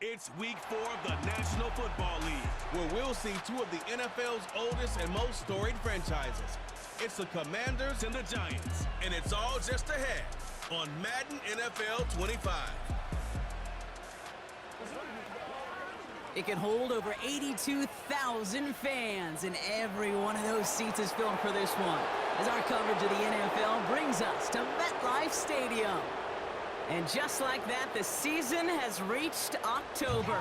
It's week 4 of the National Football League, where we'll see two of the NFL's oldest and most storied franchises. It's the Commanders and the Giants, and it's all just ahead on Madden NFL 25. It can hold over 82,000 fans, and every one of those seats is filled for this one, as our coverage of the NFL brings us to MetLife Stadium. And just like that, the season has reached October.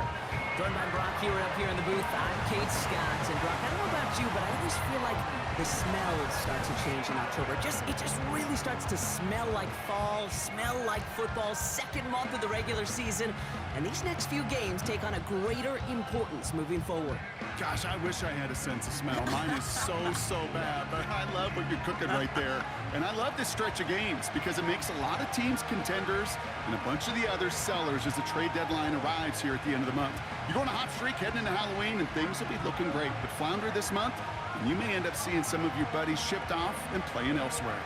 Joined by Brock Hewitt up here in the booth, I'm Kate Scott. And Brock, I don't know about you, but I always feel like the smells start to change in October. It just really starts to smell like fall, smell like football, second month of the regular season. And these next few games take on a greater importance moving forward. Gosh, I wish I had a sense of smell. Mine is so bad, but I love what you're cooking right there. And I love this stretch of games because it makes a lot of teams contenders and a bunch of the other sellers as the trade deadline arrives here at the end of the month. You're going on a hot streak heading into Halloween, and things will be looking great. But flounder this month, and you may end up seeing some of your buddies shipped off and playing elsewhere.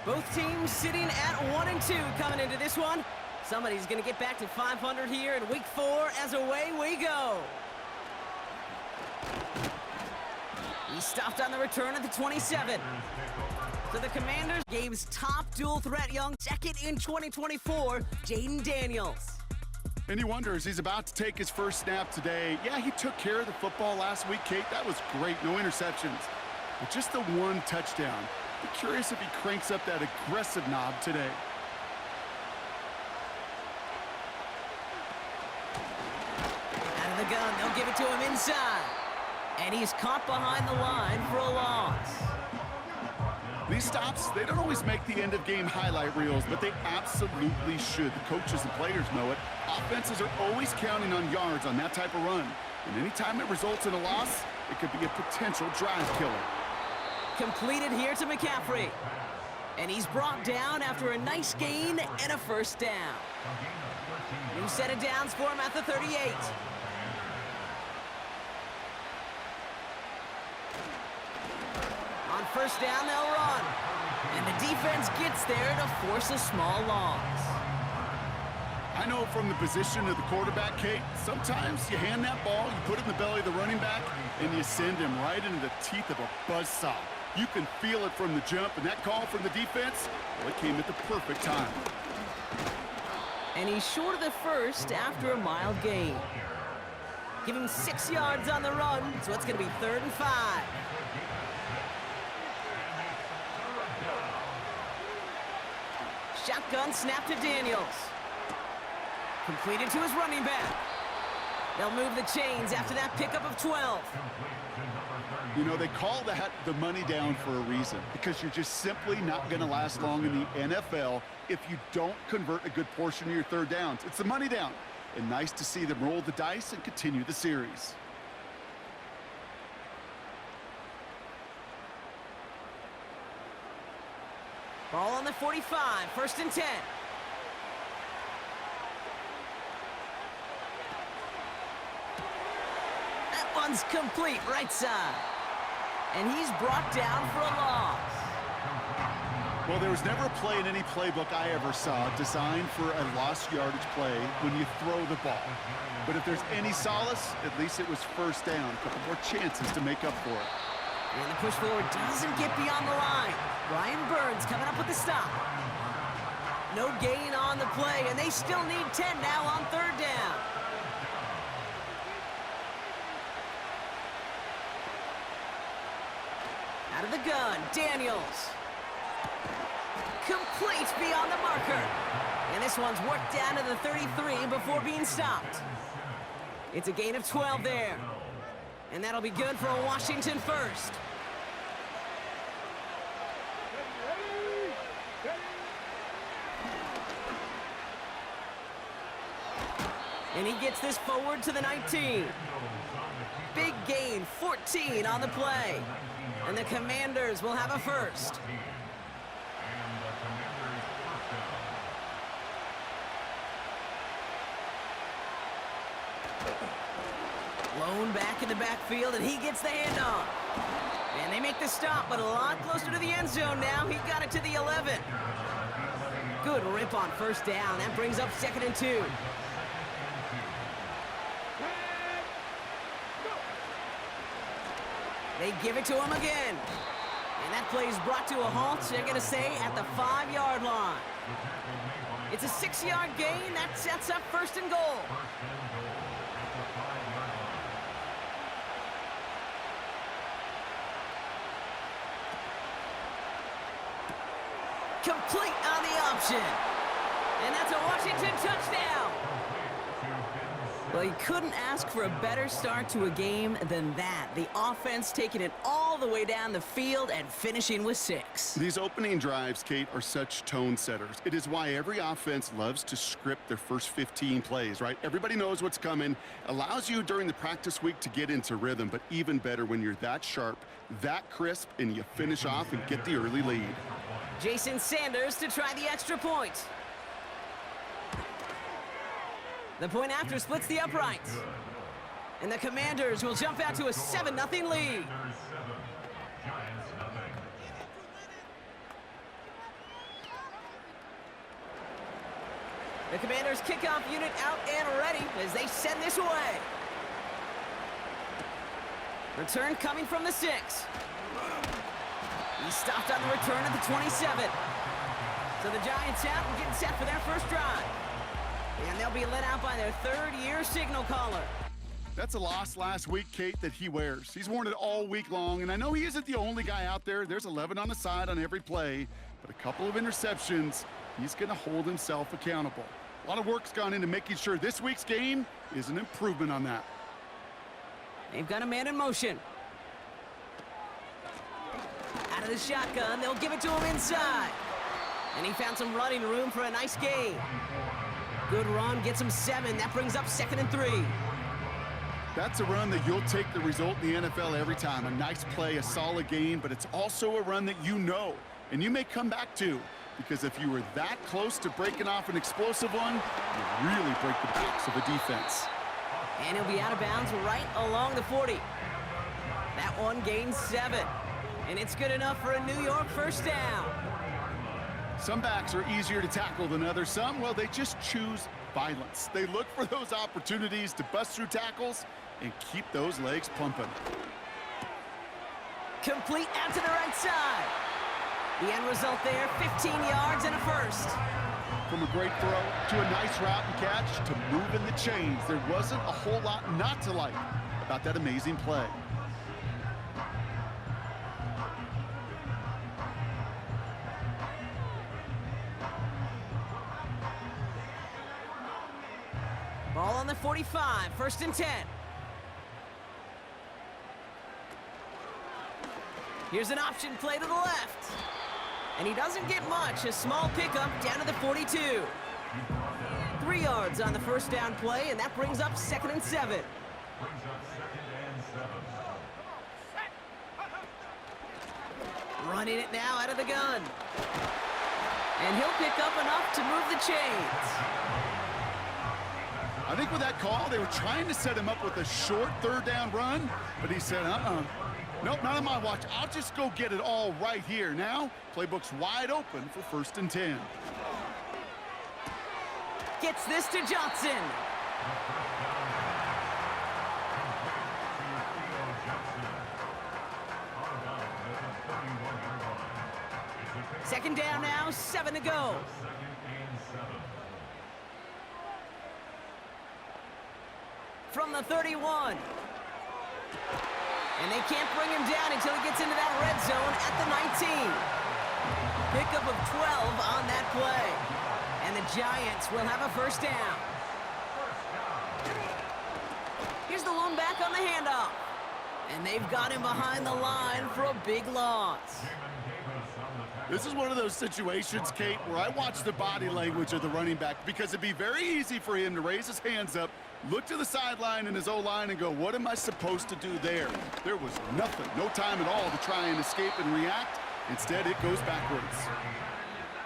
Both teams sitting at 1-2 coming into this one. Somebody's going to get back to 500 here in week 4 as away we go. He stopped on the return at the 27. So the Commanders, game's top dual threat young, second in 2024, Jayden Daniels. And you wonder, as he's about to take his first snap today, yeah, he took care of the football last week, Kate. That was great, no interceptions. But just the one touchdown. Be curious if he cranks up that aggressive knob today. Out of the gun, they'll give it to him inside. And he's caught behind the line for a loss. These stops, they don't always make the end-of-game highlight reels, but they absolutely should. The coaches and players know it. Offenses are always counting on yards on that type of run. And anytime it results in a loss, it could be a potential drive killer. Completed here to McCaffrey. And he's brought down after a nice gain and a first down. New set of downs for him at the 38. On first down, they'll run. And the defense gets there to force a small loss. I know from the position of the quarterback, Kate, sometimes you hand that ball, you put it in the belly of the running back, and you send him right into the teeth of a buzzsaw. You can feel it from the jump, and that call from the defense, well, it came at the perfect time. And he's short of the first after a mild gain. Give him 6 yards on the run, so it's going to be 3rd and 5. Shotgun snap to Daniels. Completed to his running back. They'll move the chains after that pickup of 12. You know, they call that the money down for a reason, because you're just simply not going to last long in the NFL if you don't convert a good portion of your third downs. It's the money down. And nice to see them roll the dice and continue the series. Ball on the 45, 1st and 10. That one's complete, right side. And he's brought down for a loss. Well, there was never a play in any playbook I ever saw designed for a lost yardage play when you throw the ball. But if there's any solace, at least it was first down. A couple more chances to make up for it. And the push forward doesn't get beyond the line. Brian Burns coming up with the stop. No gain on the play, and they still need 10 now on 3rd down. Out of the gun, Daniels. Complete beyond the marker. And this one's worked down to the 33 before being stopped. It's a gain of 12 there. And that'll be good for a Washington first. And he gets this forward to the 19. Big gain, 14 on the play. And the Commanders will have a first. Blown back in the backfield, and he gets the handoff. And they make the stop, but a lot closer to the end zone now. He got it to the 11. Good rip on first down. That brings up 2nd and 2. They give it to him again. And that play is brought to a halt, they're going to say, at the 5-yard line. It's a 6-yard gain. That sets up 1st and goal. Complete on the option. And that's a Washington touchdown. Well, you couldn't ask for a better start to a game than that. The offense taking it all the way down the field and finishing with 6. These opening drives, Kate, are such tone setters. It is why every offense loves to script their first 15 plays, right? Everybody knows what's coming. Allows you during the practice week to get into rhythm, but even better when you're that sharp, that crisp, and you finish off and get the early lead. Jason Sanders to try the extra point. The point after splits the uprights. And the Commanders will jump out to a 7-0 lead. The Commanders kickoff unit out and ready as they send this away. Return coming from the 6. He stopped on the return at the 27. So the Giants out and getting set for their first drive. And they'll be let out by their 3rd-year signal caller. That's a loss last week, Kate, that he wears. He's worn it all week long, and I know he isn't the only guy out there. There's 11 on the side on every play, but a couple of interceptions, he's going to hold himself accountable. A lot of work's gone into making sure this week's game is an improvement on that. They've got a man in motion. Out of the shotgun, they'll give it to him inside. And he found some running room for a nice gain. Good run, gets him 7. That brings up 2nd and 3. That's a run that you'll take the result in the NFL every time. A nice play, a solid gain, but it's also a run that you know, and you may come back to, because if you were that close to breaking off an explosive one, you really break the backs of a defense. And he'll be out of bounds right along the 40. That one gains 7. And it's good enough for a New York first down. Some backs are easier to tackle than others. Some, well, they just choose violence. They look for those opportunities to bust through tackles and keep those legs pumping. Complete out to the right side. The end result there, 15 yards and a first. From a great throw to a nice route and catch to moving the chains, there wasn't a whole lot not to like about that amazing play. Ball on the 45, 1st and 10. Here's an option play to the left. And he doesn't get much, a small pickup down to the 42. 3 yards on the first down play, and that brings up 2nd and 7. Running it now out of the gun. And he'll pick up enough to move the chains. I think with that call, they were trying to set him up with a short 3rd down run, but he said, nope, not on my watch. I'll just go get it all right here. Now, playbook's wide open for 1st and 10. Gets this to Johnson. Second down now, 7 to go. From the 31. And they can't bring him down until he gets into that red zone at the 19. Pickup of 12 on that play. And the Giants will have a first down. Here's the lone back on the handoff. And they've got him behind the line for a big loss. This is one of those situations, Kate, where I watch the body language of the running back, because it'd be very easy for him to raise his hands up, look to the sideline in his O-line and go, what am I supposed to do there? There was nothing, no time at all to try and escape and react. Instead, it goes backwards.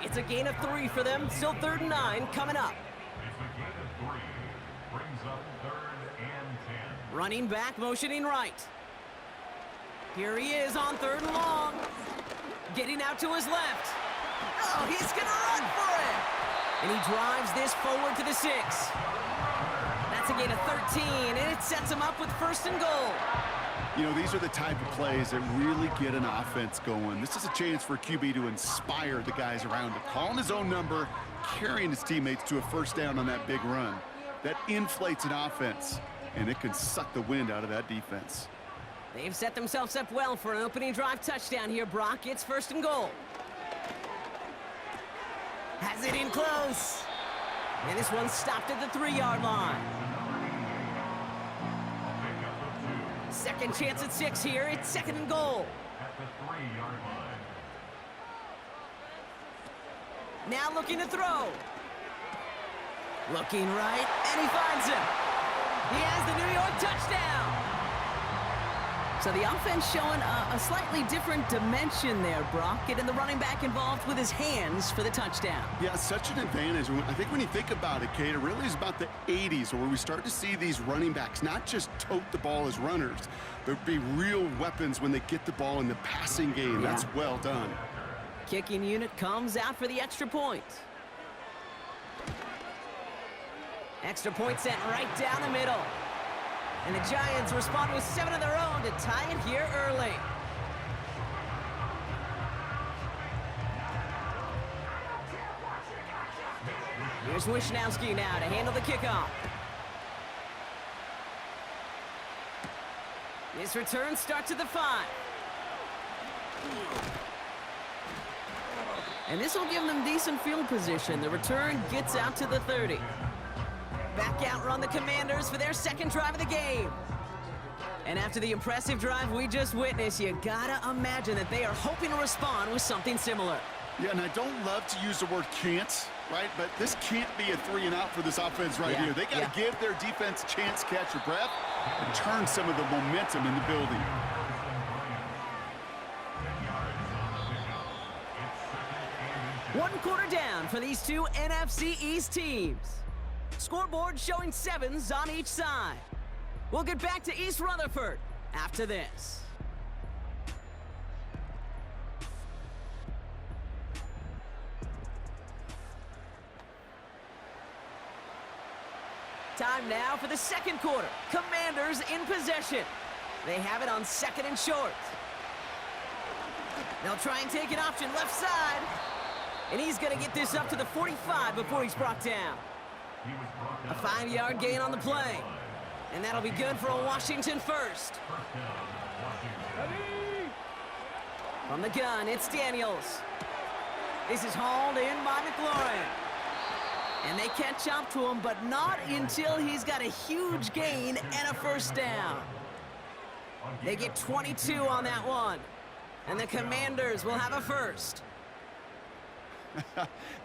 It's a gain of 3 for them. Still 3rd and 9 coming up. Running back, motioning right. Here he is on 3rd and long. Getting out to his left. Oh, he's going to run for it. And he drives this forward to the 6. That's a gain of 13, and it sets him up with 1st and goal. You know, these are the type of plays that really get an offense going. This is a chance for QB to inspire the guys around him. Calling his own number, carrying his teammates to a 1st down on that big run. That inflates an offense, and it can suck the wind out of that defense. They've set themselves up well for an opening drive touchdown here, Brock. It's 1st and goal. Has it in close. And this one's stopped at the 3-yard line. Second chance at 6 here. It's 2nd and goal. At the 3-yard line. Now looking to throw. Looking right, and he finds him. He has the New York touchdown. So the offense showing a slightly different dimension there, Brock. Getting the running back involved with his hands for the touchdown. Yeah, such an advantage. I think when you think about it, Kate, it really is about the 80s where we start to see these running backs not just tote the ball as runners, but be real weapons when they get the ball in the passing game. Yeah. That's well done. Kicking unit comes out for the extra point. Extra point sent right down the middle. And the Giants respond with 7 of their own to tie it here early. Here's Wishnowski now to handle the kickoff. This return starts at the 5. And this will give them decent field position. The return gets out to the 30. Back out run the Commanders for their 2nd drive of the game. And after the impressive drive we just witnessed, you gotta imagine that they are hoping to respond with something similar. Yeah, and I don't love to use the word can't, right? But this can't be a 3 and out for this offense right here. They got to give their defense a chance to catch their breath and turn some of the momentum in the building. It's 1 quarter down for these two NFC East teams. Scoreboard showing 7s on each side. We'll get back to East Rutherford after this. Time now for the 2nd quarter. Commanders in possession. They have it on 2nd and short. They'll try and take an option left side. And he's going to get this up to the 45 before he's brought down. A 5-yard gain on the play. And that'll be good for a Washington 1st. From the gun, it's Daniels. This is hauled in by McLaurin. And they catch up to him, but not until he's got a huge gain and a 1st down. They get 22 on that one. And the Commanders will have a 1st.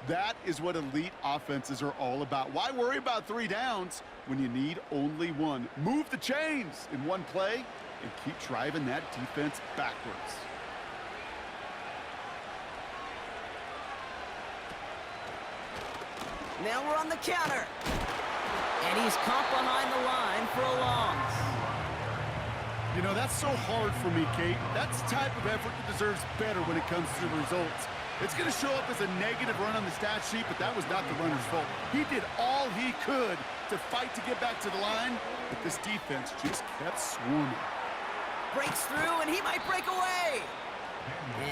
That is what elite offenses are all about. Why worry about 3 downs when you need only 1? Move the chains in one play and keep driving that defense backwards. Now we're on the counter. And he's caught behind the line for a loss. You know, that's so hard for me, Kate. That's the type of effort that deserves better when it comes to the results. It's going to show up as a negative run on the stat sheet, but that was not the runner's fault. He did all he could to fight to get back to the line, but this defense just kept swarming. Breaks through, and he might break away.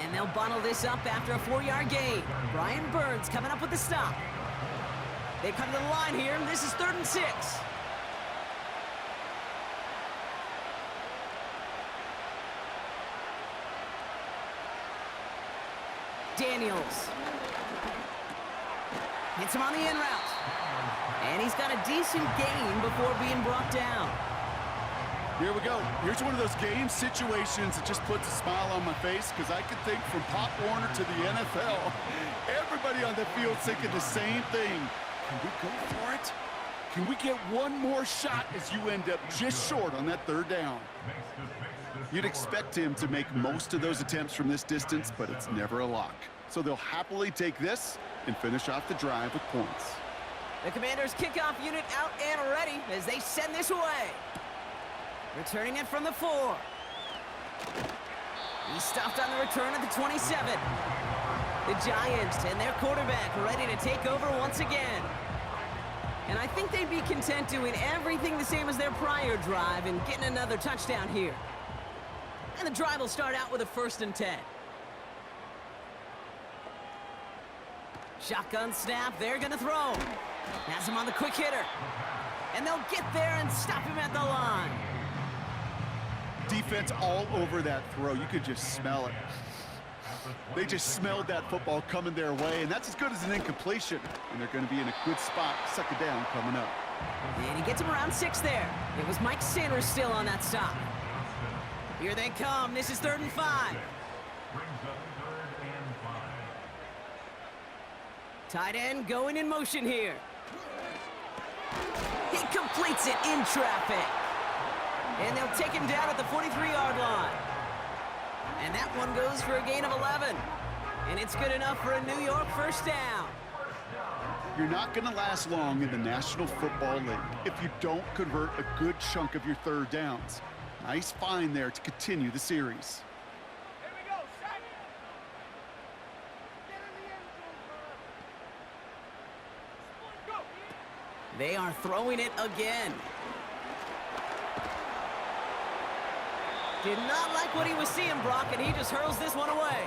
And they'll bundle this up after a 4-yard gain. Brian Burns coming up with the stop. They come to the line here, and this is 3rd and 6. Daniels. Hits him on the in route. And he's got a decent gain before being brought down. Here we go. Here's one of those game situations that just puts a smile on my face because I could think from Pop Warner to the NFL. Everybody on the field thinking the same thing. Can we go for it? Can we get one more shot as you end up just short on that 3rd down? You'd expect him to make most of those attempts from this distance, but it's never a lock. So they'll happily take this and finish off the drive with points. The Commanders' kickoff unit out and ready as they send this away. Returning it from the 4. He stopped on the return at the 27. The Giants and their quarterback ready to take over once again. And I think they'd be content doing everything the same as their prior drive and getting another touchdown here. And the drive will start out with a 1st and 10. Shotgun snap, they're gonna throw. Has him on the quick hitter. And they'll get there and stop him at the line. Defense all over that throw. You could just smell it. They just smelled that football coming their way, and that's as good as an incompletion. And they're going to be in a good spot, 2nd down coming up. And he gets him around 6 there. It was Mike Sanders still on that stop. Here they come. This is 3rd and 5. Brings up 3rd and 5. Tight end going in motion here. He completes it in traffic. And they'll take him down at the 43-yard line. And that one goes for a gain of 11. And it's good enough for a New York 1st down. You're not going to last long in the National Football League if you don't convert a good chunk of your 3rd downs. Nice find there to continue the series. Here we go, Shaq. Get in the end zone, go. They are throwing it again. Did not like what he was seeing, Brock, and he just hurls this one away.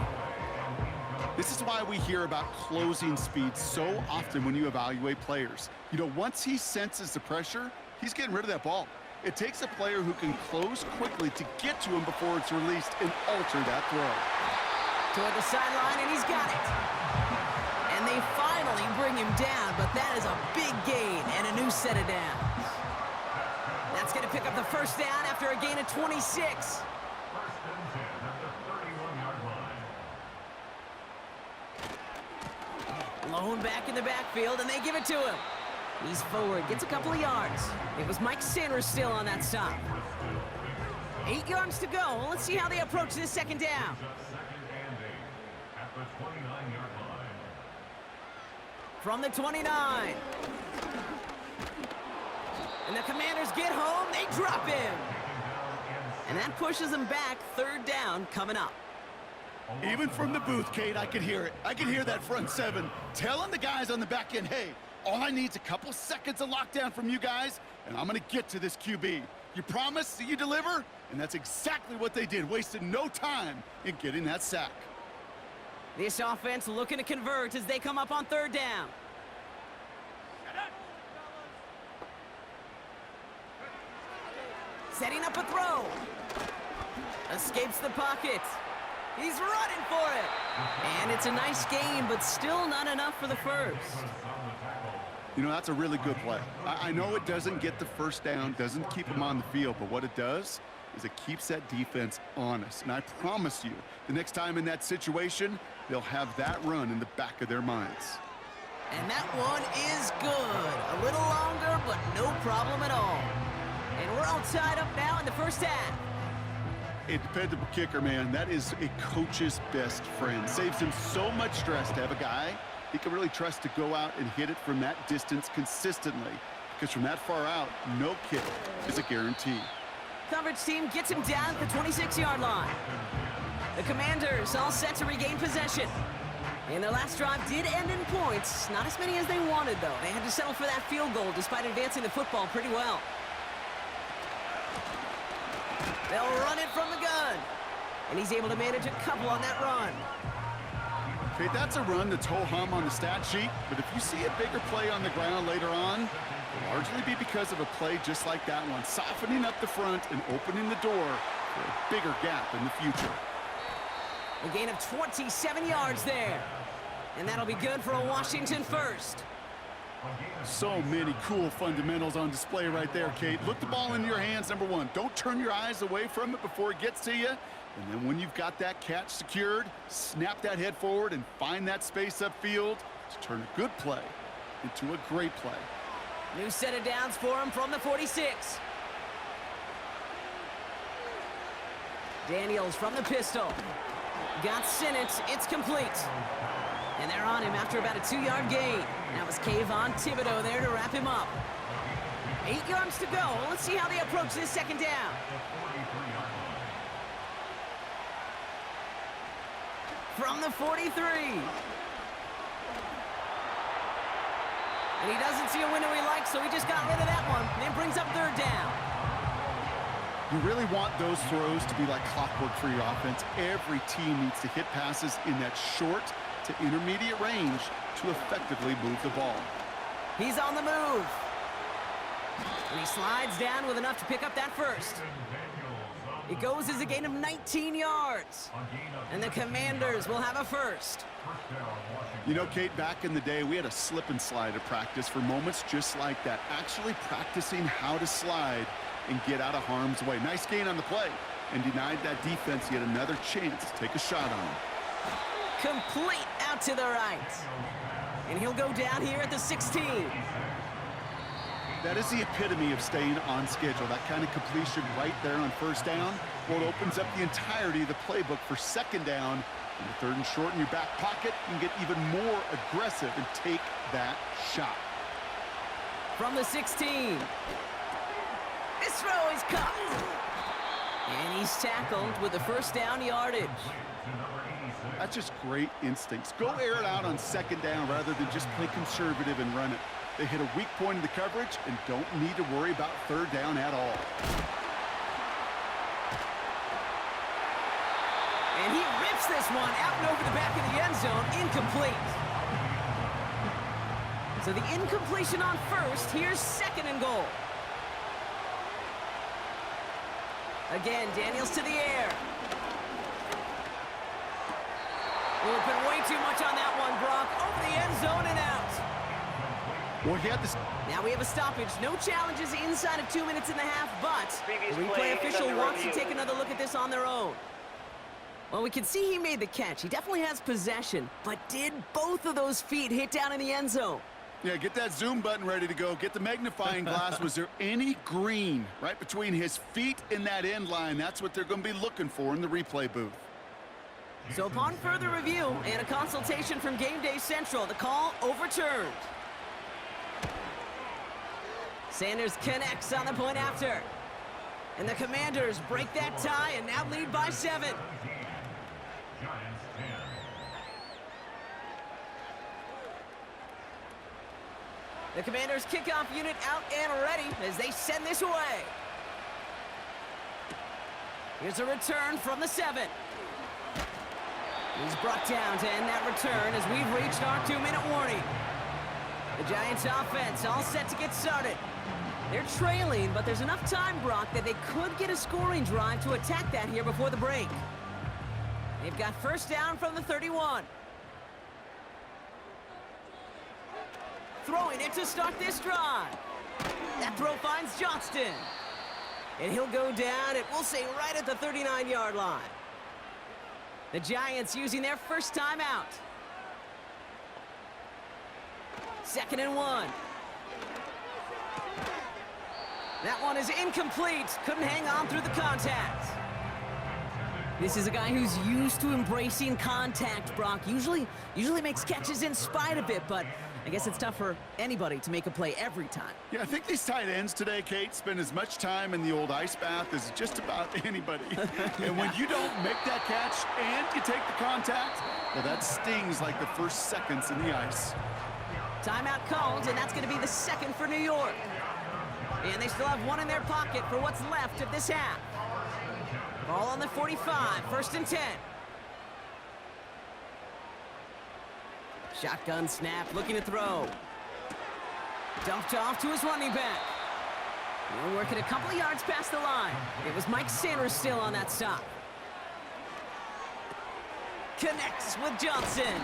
This is why we hear about closing speed so often when you evaluate players. You know, once he senses the pressure, he's getting rid of that ball. It takes a player who can close quickly to get to him before it's released and alter that throw. Toward the sideline, and he's got it. And they finally bring him down, but that is a big gain and a new set of downs. That's going to pick up the 1st down after a gain of 26. 1st and 10 at the 31-yard line. Lone back in the backfield, and they give it to him. He's forward, gets a couple of yards. It was Mike Sanders still on that stop. 8 yards to go. Let's see how they approach this 2nd down. 2nd and 8 at the 29-yard line. From the 29. And the Commanders get home. They drop him. And that pushes them back. 3rd down coming up. Even from the booth, Kate, I could hear it. I could hear that front 7 telling the guys on the back end, hey, all I need is a couple seconds of lockdown from you guys, and I'm going to get to this QB. You promise that you deliver? And that's exactly what they did, wasted no time in getting that sack. This offense looking to convert as they come up on 3rd down. Setting up a throw. Escapes the pocket. He's running for it. And it's a nice gain, but still not enough for the 1st. You know, that's a really good play. I know it doesn't get the 1st down, doesn't keep them on the field, but what it does is it keeps that defense honest. And I promise you, the next time in that situation, they'll have that run in the back of their minds. And that one is good. A little longer, but no problem at all. And we're all tied up now in the 1st half. A dependable kicker, man, that is a coach's best friend. Saves him so much stress to have a guy he can really trust to go out and hit it from that distance consistently. Because from that far out, no kick is a guarantee. Coverage team gets him down at the 26-yard line. The Commanders all set to regain possession. And their last drive did end in points. Not as many as they wanted, though. They had to settle for that field goal despite advancing the football pretty well. They'll run it from the gun. And he's able to manage a couple on that run. Okay, that's a run that's ho-hum on the stat sheet, but if you see a bigger play on the ground later on, it'll largely be because of a play just like that one, softening up the front and opening the door for a bigger gap in the future. A gain of 27 yards there. And that'll be good for a Washington 1st. So many cool fundamentals on display right there, Kate. Look the ball into your hands, number 1. Don't turn your eyes away from it before it gets to you. And then when you've got that catch secured, snap that head forward and find that space upfield to turn a good play into a great play. New set of downs for him from the 46. Daniels from the pistol. Got Sinnott. It's complete. And they're on him after about a 2-yard gain. That was Kayvon Thibodeau there to wrap him up. 8 yards to go. Let's see how they approach this second down. From the 43. And he doesn't see a window he likes, so he just got rid of that one. And brings up third down. You really want those throws to be like clockwork for your offense. Every team needs to hit passes in that short to intermediate range to effectively move the ball. He's on the move. And he slides down with enough to pick up that first. It goes as a gain of 19 yards. And the Commanders will have a first. You know, Kate, back in the day, we had a slip and slide at practice for moments just like that. Actually practicing how to slide and get out of harm's way. Nice gain on the play, and denied that defense yet another chance to take a shot on him. Complete out to the right. And he'll go down here at the 16. That is the epitome of staying on schedule. That kind of completion right there on first down. Well, it opens up the entirety of the playbook for second down. In the third and short in your back pocket, you can get even more aggressive and take that shot. From the 16. This throw is caught. And he's tackled with the first down yardage. That's just great instincts. Go air it out on second down rather than just play conservative and run it. They hit a weak point in the coverage and don't need to worry about third down at all. And he rips this one out and over the back of the end zone, incomplete. So the incompletion on first, here's second and goal. Again, Daniels to the air. Open way too much on that one, Brock. Over the end zone and out. Well, he had this. Now we have a stoppage. No challenges inside of 2 minutes and a half, but the replay official wants to take another look at this on their own. Well, we can see he made the catch. He definitely has possession, but did both of those feet hit down in the end zone? Yeah, get that zoom button ready to go. Get the magnifying glass. Was there any green right between his feet and that end line? That's what they're going to be looking for in the replay booth. So upon further review and a consultation from Game Day Central, the call overturned. Sanders connects on the point after. And the Commanders break that tie and now lead by 7. The Commanders' kickoff unit out and ready as they send this away. Here's a return from the 7. He's brought down to end that return as we've reached our 2-minute warning. The Giants offense all set to get started. They're trailing, but there's enough time, Brock, that they could get a scoring drive to attack that here before the break. They've got first down from the 31. Throwing it to start this drive. That throw finds Johnston. And he'll go down, it will say right at the 39-yard line. The Giants using their first timeout. 2nd and 1. That one is incomplete. Couldn't hang on through the contact. This is a guy who's used to embracing contact, Brock. Usually makes catches in spite of it, but I guess it's tough for anybody to make a play every time. Yeah, I think these tight ends today, Kate, spend as much time in the old ice bath as just about anybody. And when you don't make that catch and you take the contact, well, that stings like the first seconds in the ice. Timeout called, and that's going to be the second for New York. And they still have one in their pocket for what's left of this half. Ball on the 45, 1st and 10. Shotgun snap, looking to throw. Dumped off to his running back. He'll work it a couple of yards past the line. It was Mike Sanders still on that stop. Connects with Johnson.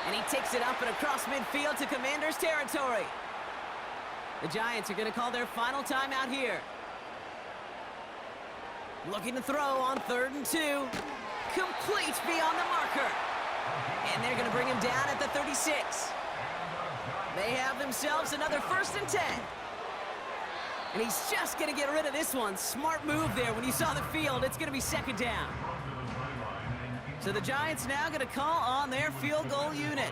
And he takes it up and across midfield to Commanders territory. The Giants are going to call their final timeout here. Looking to throw on 3rd and 2. Complete beyond the marker. And they're going to bring him down at the 36. They have themselves another 1st and 10. And he's just going to get rid of this one. Smart move there when you saw the field. It's going to be 2nd down. So the Giants now going to call on their field goal unit.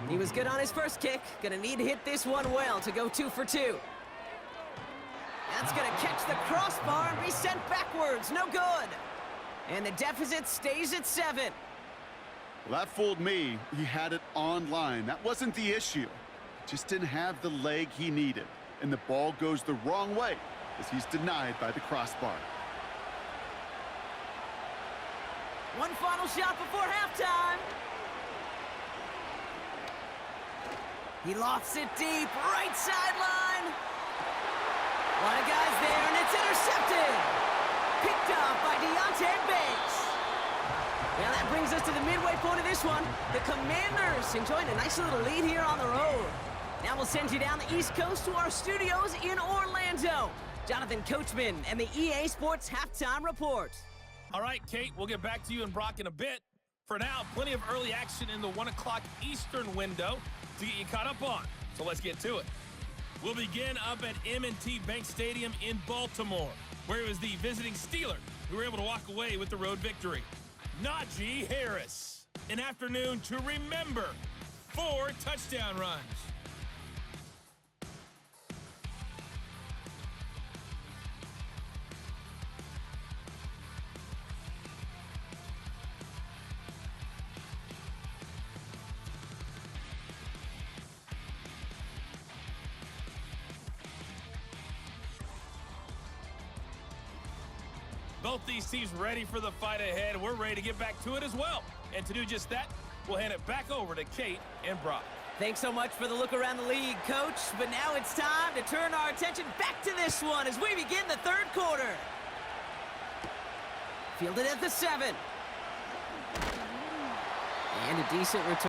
He was good on his first kick. Going to need to hit this one well to go 2 for 2. That's going to catch the crossbar and be sent backwards. No good. And the deficit stays at 7. Well, that fooled me. He had it on line. That wasn't the issue. Just didn't have the leg he needed. And the ball goes the wrong way as he's denied by the crossbar. One final shot before halftime. He lofts it deep, right sideline. A lot of guys there, and it's intercepted. Picked off by Deontay Banks. Well, that brings us to the midway point of this one. The Commanders enjoying a nice little lead here on the road. Now we'll send you down the East Coast to our studios in Orlando. Jonathan Coachman and the EA Sports Halftime Report. All right, Kate, we'll get back to you and Brock in a bit. For now, plenty of early action in the 1 o'clock Eastern window to get you caught up on. So let's get to it. We'll begin up at M&T Bank Stadium in Baltimore, where it was the visiting Steelers who were able to walk away with the road victory. Najee Harris, an afternoon to remember. 4 touchdown runs. Both these teams ready for the fight ahead. We're ready to get back to it as well. And to do just that, we'll hand it back over to Kate and Brock. Thanks so much for the look around the league, Coach. But now it's time to turn our attention back to this one as we begin the third quarter. Fielded at the 7. And a decent return.